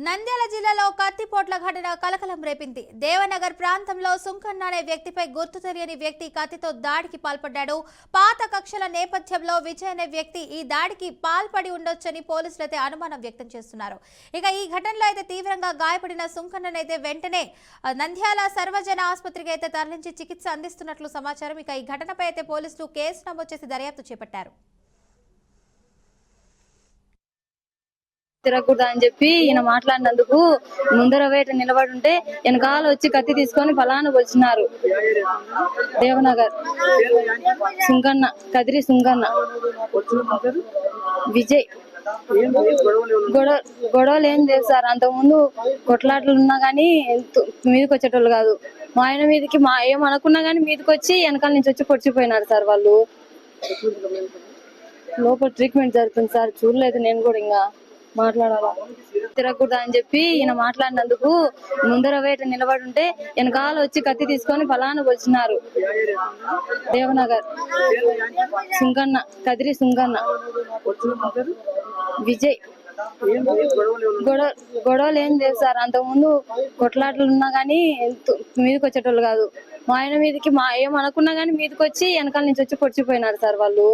నంద్యాల జిల్లాలో కత్తిపోట్ల ఘటన కలకలం రేపింది. దేవనగర్ ప్రాంతంలో సుంకన్న అనే వ్యక్తిపై గుర్తు తెలియని వ్యక్తి కత్తితో దాడికి పాల్పడ్డాడు. పాత కక్షల నేపథ్యంలో విజయ్ అనే వ్యక్తి ఈ దాడికి పాల్పడి ఉండొచ్చని పోలీసులు అయితే అనుమానం వ్యక్తం చేస్తున్నారు. ఇక ఈ ఘటనలో అయితే తీవ్రంగా గాయపడిన సుంకన్ననైతే వెంటనే నంద్యాల సర్వజన ఆసుపత్రికి అయితే తరలించి చికిత్స అందిస్తున్నట్లు సమాచారం. ఇక ఈ ఘటనపై అయితే పోలీసులు కేసు నమోదు చేసి దర్యాప్తు చేపట్టారు. తిరగకూడదు అని చెప్పి ఈయన మాట్లాడినందుకు ముందర వేట నిలబడి ఉంటే వెనకాల వచ్చి కత్తి తీసుకొని ఫలానా వచ్చినారు. దేవనగర్ సుంకన్న కదిరి సుంకన్న విజయ్ గొడవలు ఏం లేదు సార్. అంతకుముందు కొట్లాటలు ఉన్నా గానీ మీదకి వచ్చేటోళ్ళు కాదు. మా ఆయన మీదకి ఏమనుకున్నా గానీ మీదకి వచ్చి వెనకాల నుంచి వచ్చి పొడిచిపోయినారు సార్. వాళ్ళు లోపల ట్రీట్మెంట్ జరుగుతుంది సార్. చూడలేదు నేను కూడా ఇంకా మాట్లాడాలా తిరగకూడదు అని చెప్పి ఈయన మాట్లాడినందుకు ముందర వేట నిలబడి ఉంటే వెనకాల వచ్చి కత్తి తీసుకొని ఫలానా వచ్చినారు. దేవనగర్ సుంకన్న కదిరి సుంకన్న విజయ్ గొడవలు ఏం లేదు సార్. అంతకుముందు కొట్లాటలు ఉన్నా గానీ మీదకి వచ్చేటోళ్ళు కాదు. మా ఆయన మీదకి ఏమనుకున్నా గానీ మీదకి వచ్చి వెనకాల నుంచి వచ్చి పొడిచిపోయినారు సార్. వాళ్ళు